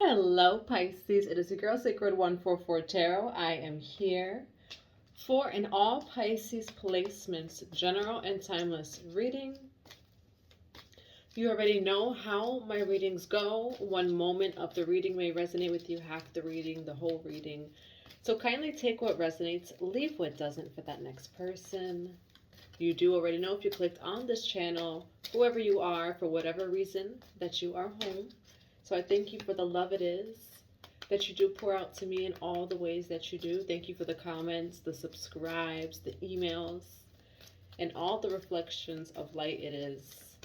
Hello, Pisces. It is your girl, Sacred 144 Tarot. I am here for an all Pisces placements, general and timeless reading. You already know how my readings go. One moment of the reading may resonate with you, half the reading, the whole reading. So kindly take what resonates, leave what doesn't for that next person. You do already know if you clicked on this channel, whoever you are, for whatever reason, that you are home. So I thank you for the love it is that you do pour out to me in all the ways that you do. Thank you for the comments, the subscribes, the emails, and all the reflections of light it is.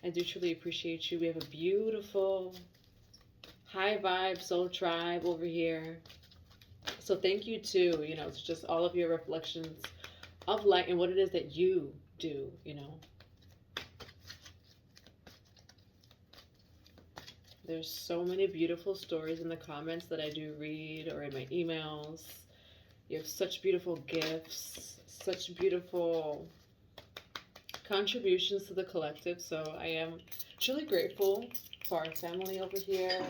I do truly appreciate you. We have a beautiful, high vibe soul tribe over here. So thank you too, it's just all of your reflections of light and what it is that you do, There's so many beautiful stories in the comments that I do read or in my emails. You have such beautiful gifts, such beautiful contributions to the collective. So I am truly grateful for our family over here.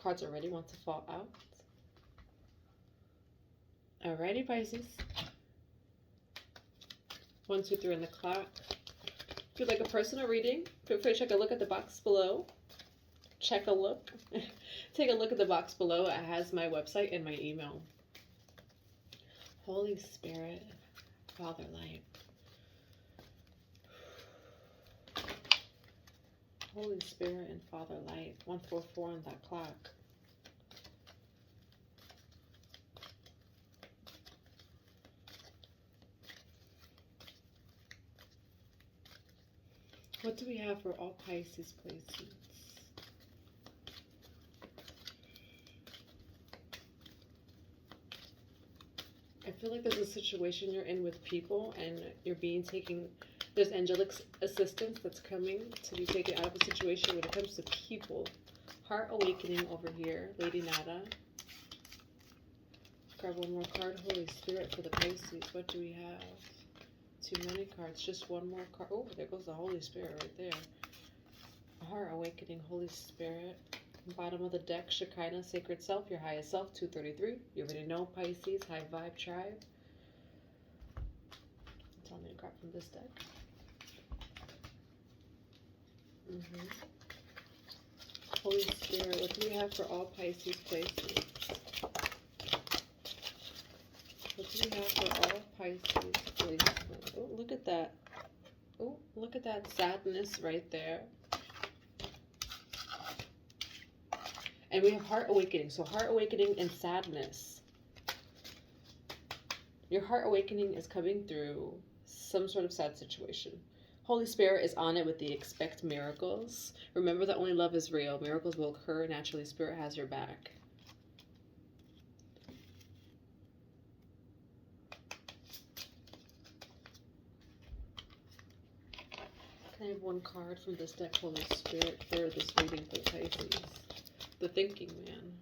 Cards already want to fall out. Alrighty, Pisces. 1, 2, 3 on the clock. If you'd like a personal reading, feel free to check a look at the box below. Take a look at the box below. It has my website and my email. Holy Spirit, Father Light. Holy Spirit and Father Light. 144 on that clock. What do we have for all Pisces placements? I feel like there's a situation you're in with people and you're being taken, there's angelic assistance that's coming to be taken out of a situation when it comes to people. Heart awakening over here, Lady Nada. Grab one more card. Holy Spirit for the Pisces. What do we have? Too many cards. Just one more card. Oh, there goes the Holy Spirit right there. Heart awakening, Holy Spirit. Bottom of the deck, Shekinah, Sacred Self, your highest self, 233. You already know, Pisces, high vibe tribe. Tell me to grab from this deck. Holy Spirit, what do we have for all Pisces placements? What do we have for all Pisces placements? Oh, look at that. Oh, look at that sadness right there. And we have heart awakening. So heart awakening and sadness. Your heart awakening is coming through some sort of sad situation. Holy Spirit is on it with the expect miracles. Remember that only love is real. Miracles will occur naturally. Spirit has your back. Can I have one card from this deck, Holy Spirit, for this reading for Pisces? The Thinking Man.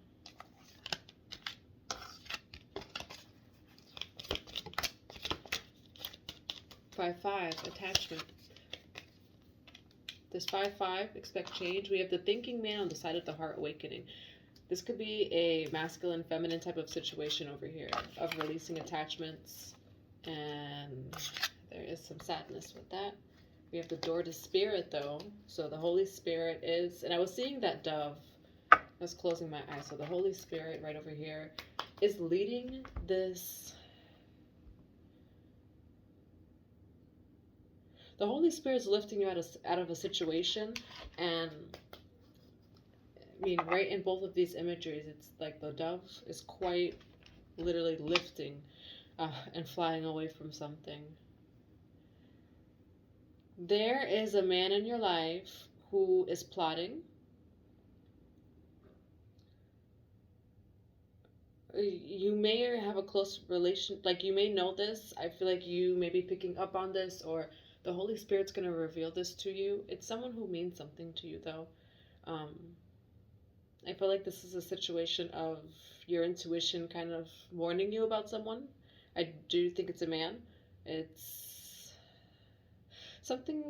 Five, attachment. This 5-5, expect change. We have the Thinking Man on the side of the heart awakening. This could be a masculine, feminine type of situation over here, of releasing attachments. And there is some sadness with that. We have the door to spirit, though. So the Holy Spirit is, and I was seeing that dove. I was closing my eyes. So the Holy Spirit right over here is leading this. The Holy Spirit is lifting you out of a situation. And I mean, right in both of these imageries, it's like the dove is quite literally lifting and flying away from something. There is a man in your life who is plotting. You may have a close relation, like you may know this. I feel like you may be picking up on this, or the Holy Spirit's going to reveal this to you. It's someone who means something to you, though. I feel like this is a situation of your intuition kind of warning you about someone. I do think it's a man. It's something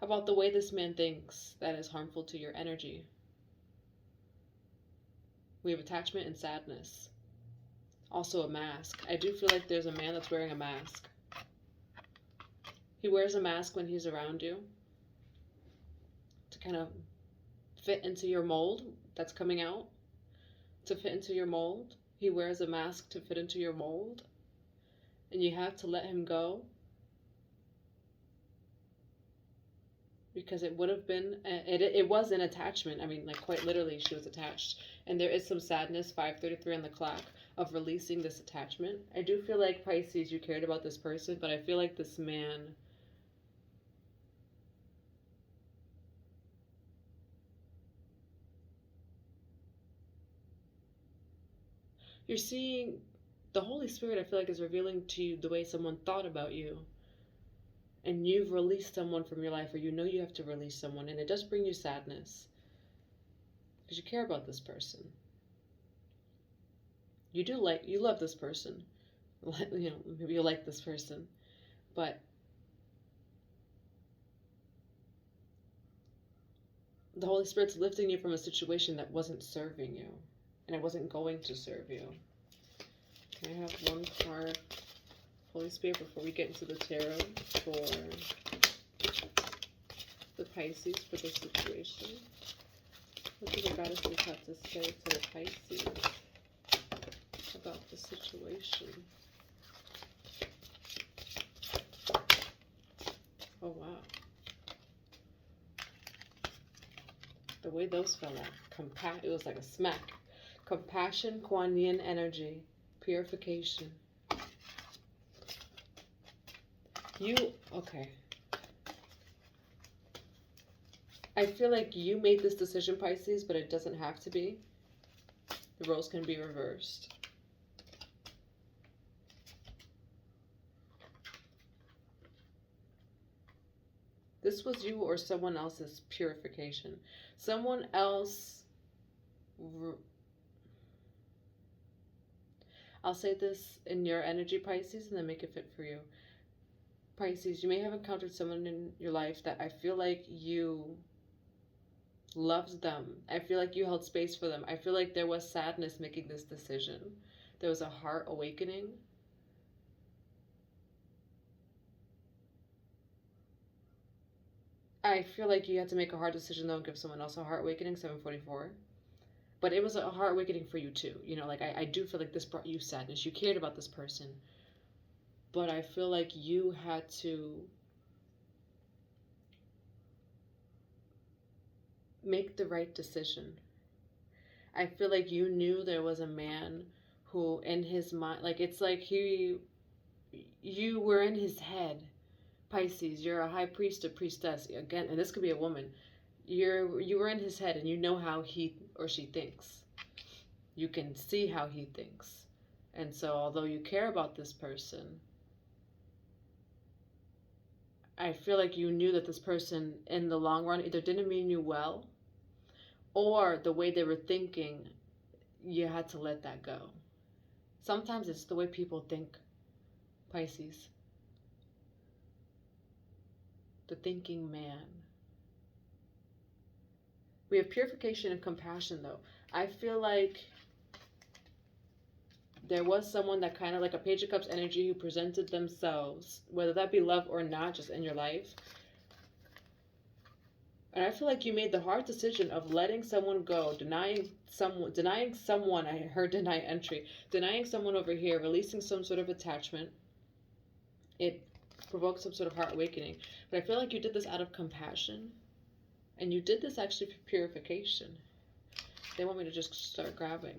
about the way this man thinks that is harmful to your energy. We have attachment and sadness. Also a mask. I do feel like there's a man that's wearing a mask. He wears a mask when he's around you to kind of fit into your mold that's coming out. To fit into your mold. He wears a mask to fit into your mold. And you have to let him go. Because it would have been, it was an attachment. I mean, like quite literally she was attached. And there is some sadness, 5:33 on the clock, of releasing this attachment. I do feel like, Pisces, you cared about this person, but I feel like this man, you're seeing, the Holy Spirit, I feel like, is revealing to you the way someone thought about you. And you've released someone from your life, or you know you have to release someone, and it does bring you sadness. Because you care about this person. You love this person. You know, maybe you like this person. But the Holy Spirit's lifting you from a situation that wasn't serving you. And it wasn't going to serve you. Can I have one card, Holy Spirit, before we get into the tarot for the Pisces for this situation? What do the goddesses have to say to the Pisces about the situation? Oh, wow. The way those fell out. It was like a smack. Compassion, Kuan Yin energy. Purification. Okay. I feel like you made this decision, Pisces, but it doesn't have to be. The roles can be reversed. This was you or someone else's purification. Someone else... I'll say this in your energy, Pisces, and then make it fit for you. Pisces, you may have encountered someone in your life that I feel like you loved them. I feel like you held space for them. I feel like there was sadness making this decision. There was a heart awakening. I feel like you had to make a hard decision, though, and give someone else a heart awakening, 744. But it was a heart awakening for you, too. You know, like, I do feel like this brought you sadness. You cared about this person. But I feel like you had to make the right decision. I feel like you knew there was a man who, in his mind, like, it's like you were in his head. Pisces, you're a high priest or priestess, again, and this could be a woman. You were in his head, and you know how he or she thinks. You can see how he thinks. And so, although you care about this person, I feel like you knew that this person, in the long run, either didn't mean you well, or the way they were thinking, you had to let that go. Sometimes it's the way people think, Pisces. The thinking man. We have purification and compassion, though. I feel like there was someone that kind of like a Page of Cups energy who presented themselves, whether that be love or not, just in your life. And I feel like you made the hard decision of letting someone go, denying someone, I heard deny entry, denying someone over here, releasing some sort of attachment. It provoked some sort of heart awakening. But I feel like you did this out of compassion. And you did this actually for purification. They want me to just start grabbing.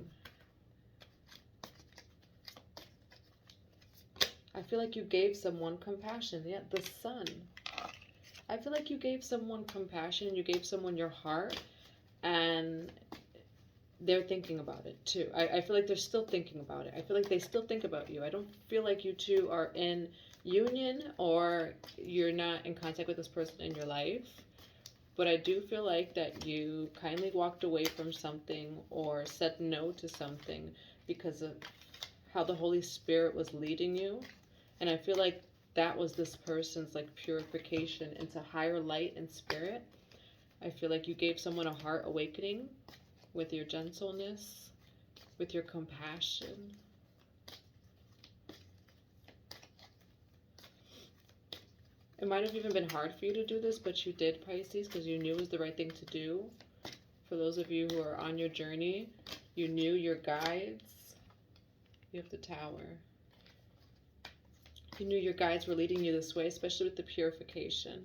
I feel like you gave someone compassion. Yeah, the sun. I feel like you gave someone compassion. You gave someone your heart. And they're thinking about it too. I feel like they're still thinking about it. I feel like they still think about you. I don't feel like you two are in union or you're not in contact with this person in your life. But I do feel like that you kindly walked away from something or said no to something because of how the Holy Spirit was leading you. And I feel like that was this person's like purification into higher light and spirit. I feel like you gave someone a heart awakening with your gentleness, with your compassion. It might have even been hard for you to do this, but you did, Pisces, because you knew it was the right thing to do. For those of you who are on your journey, you knew your guides. You have the Tower. You knew your guides were leading you this way, especially with the purification.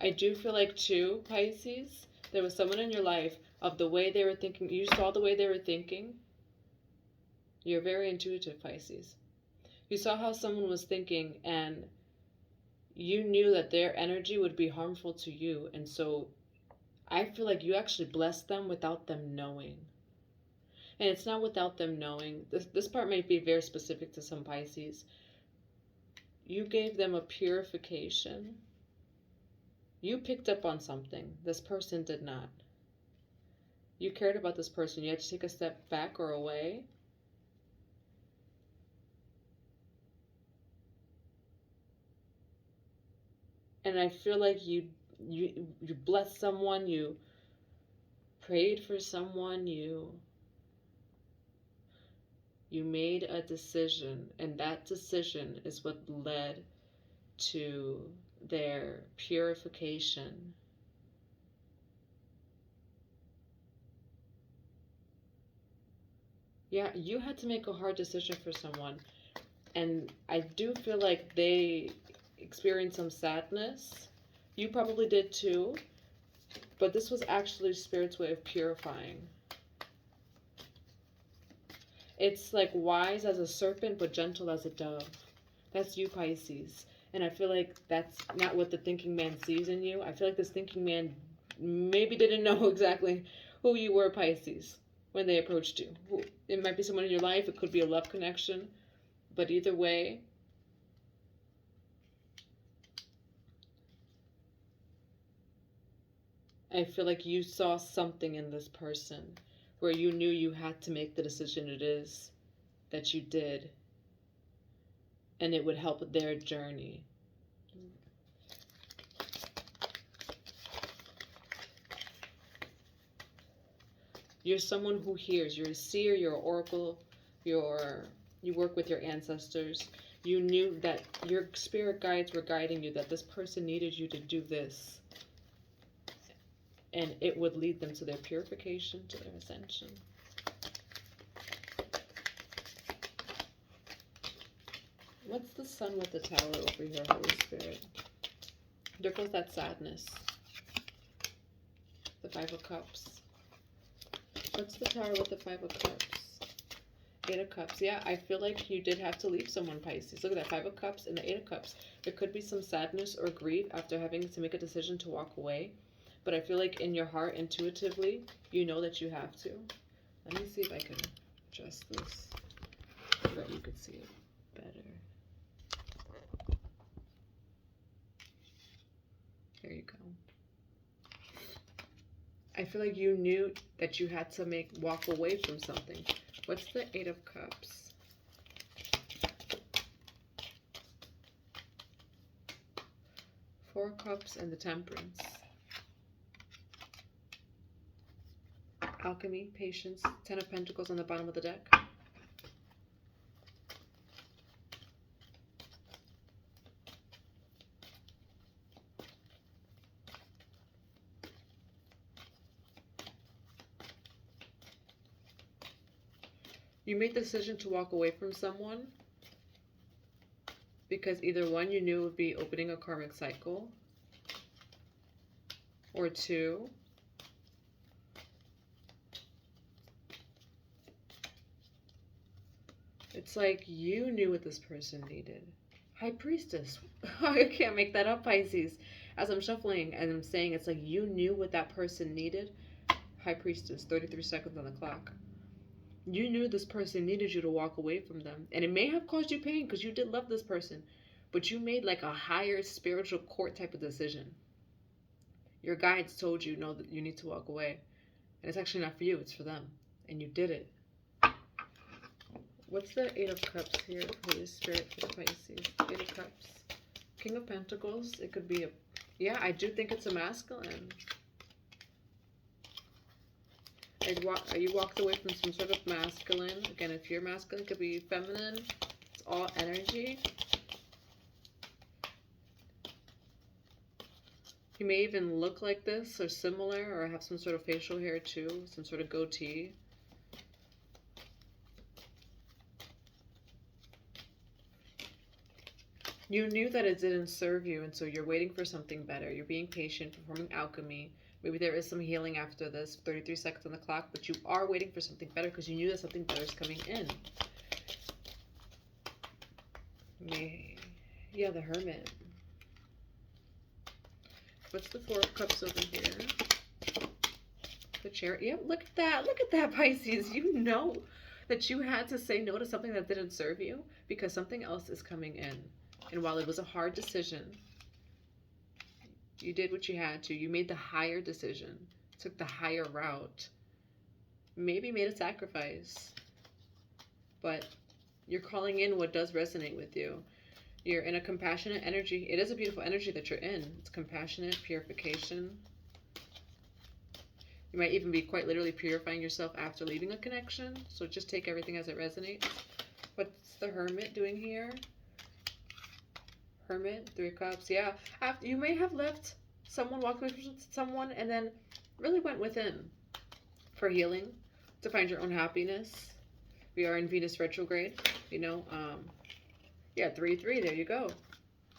I do feel like, too, Pisces, there was someone in your life of the way they were thinking. You saw the way they were thinking. You're very intuitive, Pisces. You saw how someone was thinking, and you knew that their energy would be harmful to you. And so I feel like you actually blessed them without them knowing. And it's not without them knowing. This part may be very specific to some Pisces. You gave them a purification. You picked up on something. This person did not. You cared about this person. You had to take a step back or away. And I feel like you blessed someone, you prayed for someone, you made a decision, and that decision is what led to their purification. Yeah, you had to make a hard decision for someone. And I do feel like they experienced some sadness. You probably did too. But this was actually Spirit's way of purifying. It's like wise as a serpent, but gentle as a dove. That's you, Pisces. And I feel like that's not what the thinking man sees in you. I feel like this thinking man maybe didn't know exactly who you were, Pisces, when they approached you. It might be someone in your life. It could be a love connection. But either way, I feel like you saw something in this person where you knew you had to make the decision it is that you did, and it would help their journey. You're someone who hears. You're a seer, you're an oracle, you work with your ancestors. You knew that your spirit guides were guiding you, that this person needed you to do this. And it would lead them to their purification, to their ascension. What's the sun with the Tower over here, Holy Spirit? There goes that sadness. The Five of Cups. What's the Tower with the Five of Cups? Eight of Cups. Yeah, I feel like you did have to leave someone, Pisces. Look at that, Five of Cups and the Eight of Cups. There could be some sadness or grief after having to make a decision to walk away. But I feel like in your heart, intuitively, you know that you have to. Let me see if I can adjust this so that you could see it better. There you go. I feel like you knew that you had to walk away from something. What's the Eight of Cups? Four Cups and the Temperance. Alchemy, patience, Ten of Pentacles on the bottom of the deck. You made the decision to walk away from someone because either one, you knew it would be opening a karmic cycle, or two, it's like you knew what this person needed. High Priestess. I can't make that up, Pisces. As I'm shuffling and I'm saying, it's like you knew what that person needed. High Priestess, 33 seconds on the clock. You knew this person needed you to walk away from them. And it may have caused you pain because you did love this person. But you made like a higher spiritual court type of decision. Your guides told you, no, that you need to walk away. And it's actually not for you, it's for them. And you did it. What's the Eight of Cups here, Holy Spirit, for the Pisces? Eight of Cups. King of Pentacles. It could be a... Yeah, I do think it's a masculine. You walked away from some sort of masculine. Again, if you're masculine, it could be feminine. It's all energy. You may even look like this or similar, or have some sort of facial hair too, some sort of goatee. You knew that it didn't serve you, and so you're waiting for something better. You're being patient, performing alchemy. Maybe there is some healing after this, 33 seconds on the clock, but you are waiting for something better because you knew that something better is coming in. Yeah, the Hermit. What's the Four of Cups over here? The Chariot. Yep, look at that. Look at that, Pisces. You know that you had to say no to something that didn't serve you because something else is coming in. And while it was a hard decision, you did what you had to. You made the higher decision, took the higher route, maybe made a sacrifice, but you're calling in what does resonate with you. You're in a compassionate energy. It is a beautiful energy that you're in. It's compassionate, purification. You might even be quite literally purifying yourself after leaving a connection. So just take everything as it resonates. What's the Hermit doing here? Hermit, Three of Cups. Yeah, after you may have left someone, walked away from someone, and then really went within for healing, to find your own happiness. We are in Venus retrograde, you know. Yeah, 3-3. There you go.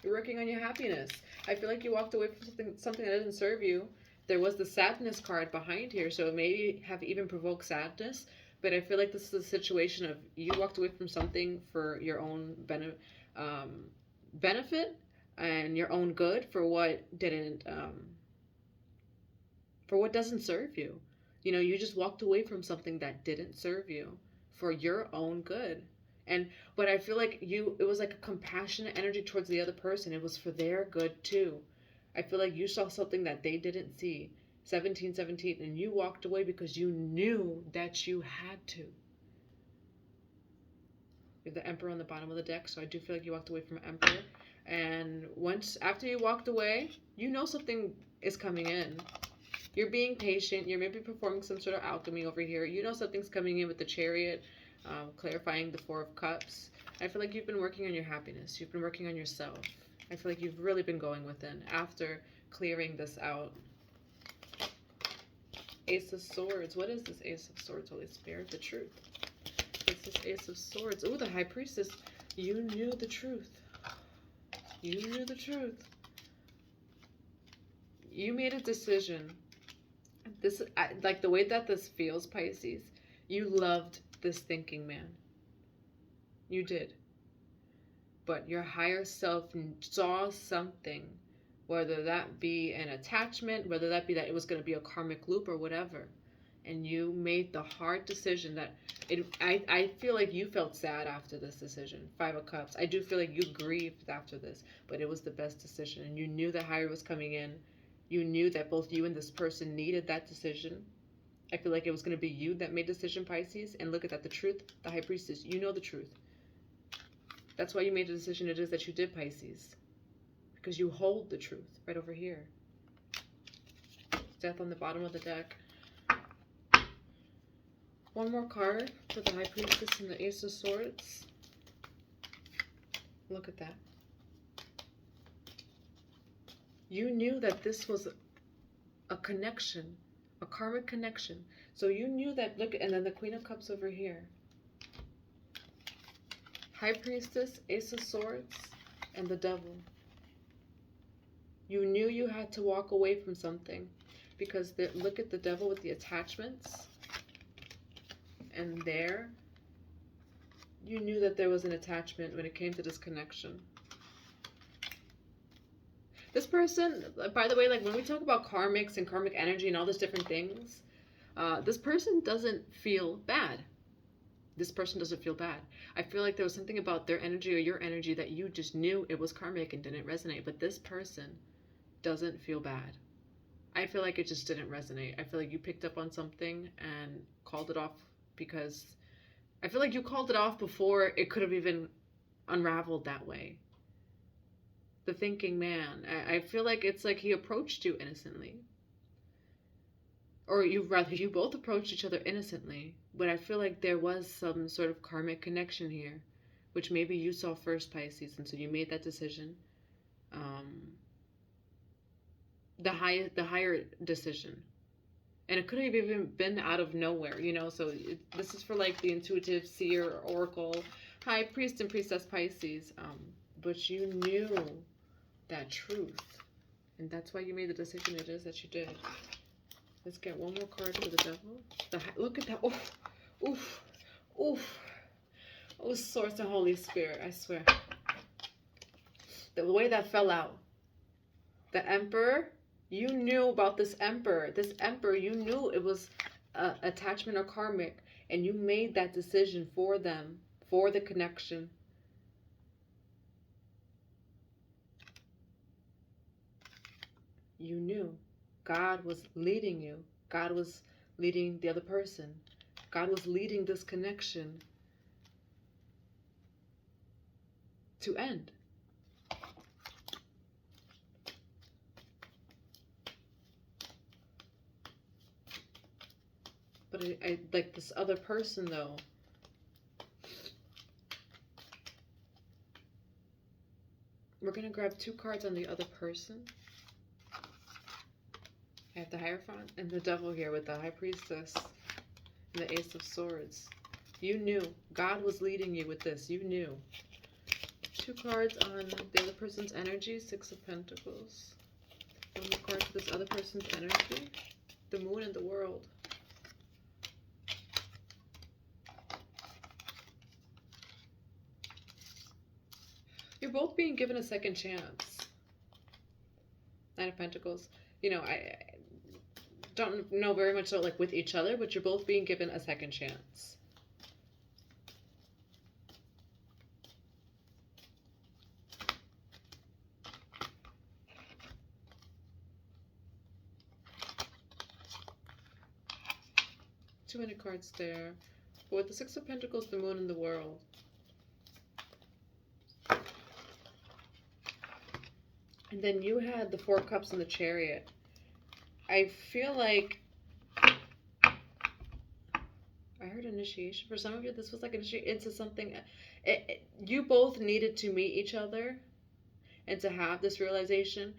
You're working on your happiness. I feel like you walked away from something that didn't serve you. There was the sadness card behind here, so it may have even provoked sadness. But I feel like this is a situation of you walked away from something for your own benefit and your own good for what doesn't serve you. You know, you just walked away from something that didn't serve you for your own good. But I feel like it was like a compassionate energy towards the other person. It was for their good too. I feel like you saw something that they didn't see. 1717, and you walked away because you knew that you had to. You have the Emperor on the bottom of the deck, so I do feel like you walked away from Emperor. And after you walked away, you know something is coming in. You're being patient. You're maybe performing some sort of alchemy over here. You know something's coming in with the Chariot, clarifying the Four of Cups. I feel like you've been working on your happiness. You've been working on yourself. I feel like you've really been going within after clearing this out. Ace of Swords. What is this Ace of Swords, Holy Spirit? The truth. It's this Ace of Swords. Ooh, the High Priestess. You knew the truth. You knew the truth. You made a decision. Like the way that this feels, Pisces, you loved this thinking man. You did. But your higher self saw something, whether that be an attachment, whether that be that it was going to be a karmic loop or whatever. And you made the hard decision that I feel like you felt sad after this decision. Five of Cups. I do feel like you grieved after this, but it was the best decision. And you knew the higher was coming in. You knew that both you and this person needed that decision. I feel like it was going to be you that made the decision, Pisces. And look at that, the truth, the High Priestess. You know the truth. That's why you made the decision it is that you did, Pisces. Because you hold the truth right over here. Death on the bottom of the deck. One more card for the High Priestess and the Ace of Swords. Look at that. You knew that this was a connection, a karmic connection. So you knew that, look, and then the Queen of Cups over here. High Priestess, Ace of Swords, and the Devil. You knew you had to walk away from something because look at the Devil with the attachments. And there, you knew that there was an attachment when it came to this connection. This person, by the way, like when we talk about karmics and karmic energy and all these different things, this person doesn't feel bad. This person doesn't feel bad. I feel like there was something about their energy or your energy that you just knew it was karmic and didn't resonate. But this person doesn't feel bad. I feel like it just didn't resonate. I feel like you picked up on something and called it off because I feel like you called it off before it could have even unraveled that way. The thinking man. I feel like it's like he approached you innocently. Or you both approached each other innocently. But I feel like there was some sort of karmic connection here, which maybe you saw first, Pisces, and so you made that decision. The higher decision. And it could have even been out of nowhere, you know. So this is for like the intuitive seer, oracle, high priest and priestess Pisces. But you knew that truth, and that's why you made the decision it is that you did. Let's get one more card for the devil. Look at that. Oof, oof, oof. Oh, Source and Holy Spirit, I swear. The way that fell out. The Emperor. You knew about this Emperor. This Emperor, you knew it was attachment or karmic. And you made that decision for them. For the connection. You knew. God was leading you. God was leading the other person. God was leading this connection to end. But I like this other person, though. We're going to grab 2 cards on the other person. I have the Hierophant and the Devil here with the High Priestess and the Ace of Swords. You knew. God was leading you with this. You knew. 2 cards on the other person's energy. 6 of Pentacles. 1 more card for this other person's energy. The Moon and the World. You're both being given a second chance. 9 of Pentacles. You know, I don't know very much so like with each other, but you're both being given a second chance. Too many cards there. But with the 6 of Pentacles, the Moon and the World. And then you had the 4 Cups and the Chariot. I feel like I heard initiation. For some of you, this was like initiation into something. You both needed to meet each other and to have this realization.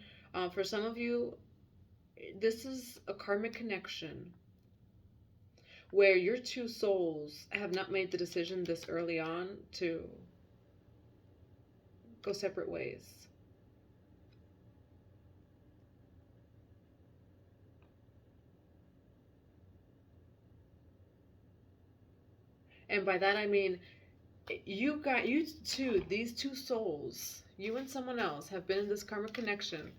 For some of you, this is a karmic connection where your 2 souls have not made the decision this early on to go separate ways. And by that I mean, these 2 souls, you and someone else, have been in this karmic connection.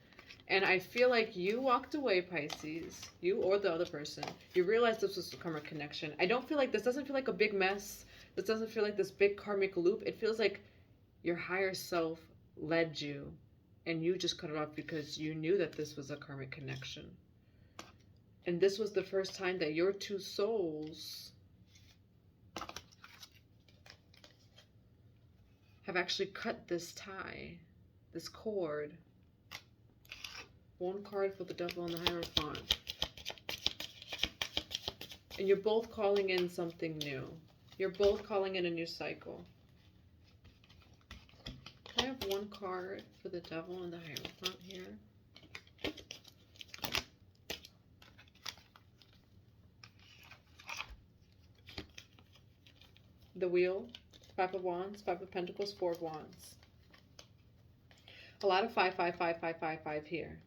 And I feel like you walked away, Pisces, you or the other person. You realized this was a karmic connection. I don't feel like this doesn't feel like a big mess. This doesn't feel like this big karmic loop. It feels like your higher self led you and you just cut it off because you knew that this was a karmic connection. And this was the first time that your 2 souls have actually cut this tie, this cord. 1 card for the Devil and the Hierophant. And you're both calling in something new. You're both calling in a new cycle. Can I have 1 card for the Devil and the Hierophant here? The Wheel, 5 of Wands, 5 of Pentacles, 4 of Wands. A lot of 5, 5, 5, 5, 5, 5 here.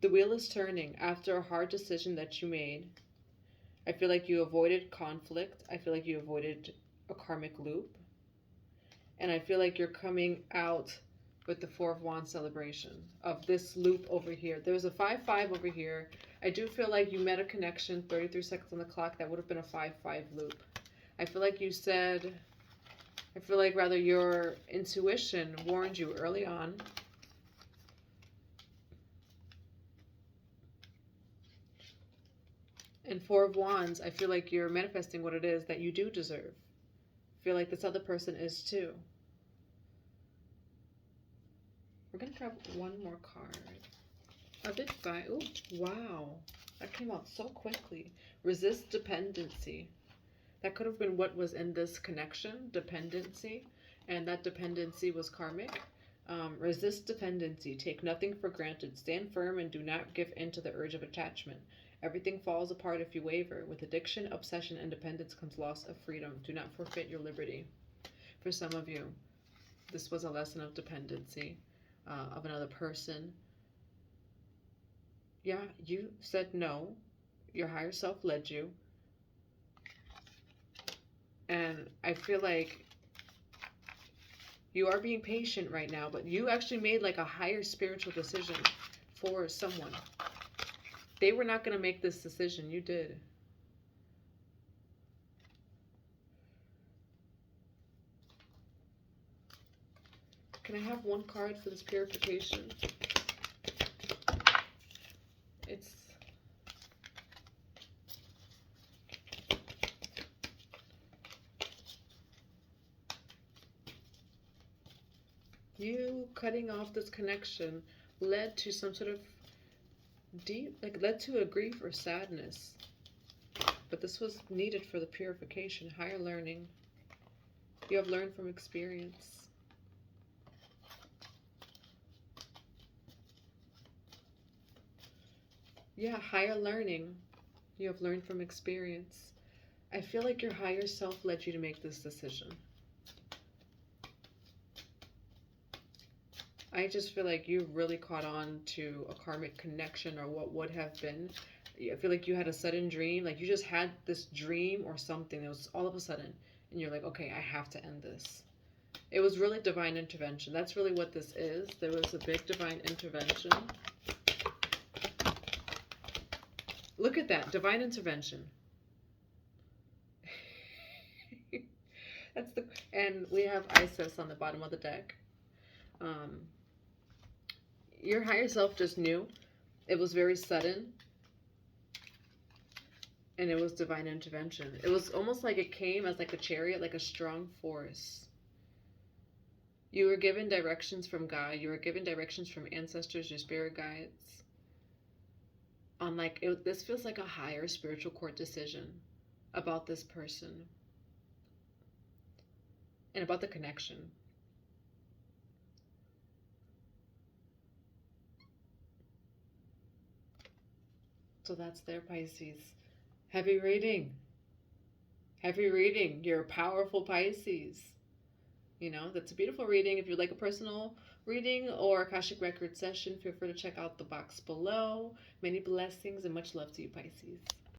The wheel is turning after a hard decision that you made. I feel like you avoided conflict. I feel like you avoided a karmic loop. And I feel like you're coming out with the 4 of Wands celebration of this loop over here. There was a 5, 5 over here. I do feel like you met a connection, 33 seconds on the clock. That would have been a 5, 5 loop. I feel like you said, I feel like rather your intuition warned you early on. And 4 of Wands, I feel like you're manifesting what it is that you do deserve. feel like this other person is too. We're going to grab one more card. A big five. Oh, wow. That came out so quickly. Resist dependency. That could have been what was in this connection, dependency. And that dependency was karmic. Resist dependency. Take nothing for granted. Stand firm and do not give in to the urge of attachment. Everything falls apart if you waver. With addiction, obsession, and dependence comes loss of freedom. Do not forfeit your liberty. For some of you, this was a lesson of dependency of another person. Yeah, you said no. Your higher self led you. And I feel like you are being patient right now, but you actually made like a higher spiritual decision for someone. They were not going to make this decision. You did. Can I have one card for this purification? It's... you cutting off this connection led to some sort of deep, like led to a grief or sadness. But this was needed for the purification, higher learning. You have learned from experience. Yeah, higher learning. You have learned from experience. I feel like your higher self led you to make this decision. I just feel like you really caught on to a karmic connection or what would have been. I feel like you had a sudden dream. Like you just had this dream or something that was all of a sudden. And you're like, okay, I have to end this. It was really divine intervention. That's really what this is. There was a big divine intervention. Look at that, divine intervention. That's the, and we have Isis on the bottom of the deck. Your higher self just knew. It was very sudden. And it was divine intervention. It was almost like it came as like a chariot, like a strong force. You were given directions from God. You were given directions from ancestors, your spirit guides. On like, this feels like a higher spiritual court decision about this person. And about the connection. So that's there, Pisces. Heavy reading. Heavy reading. You're a powerful Pisces. You know, that's a beautiful reading. If you'd like a personal reading or Akashic record session, feel free to check out the box below. Many blessings and much love to you, Pisces.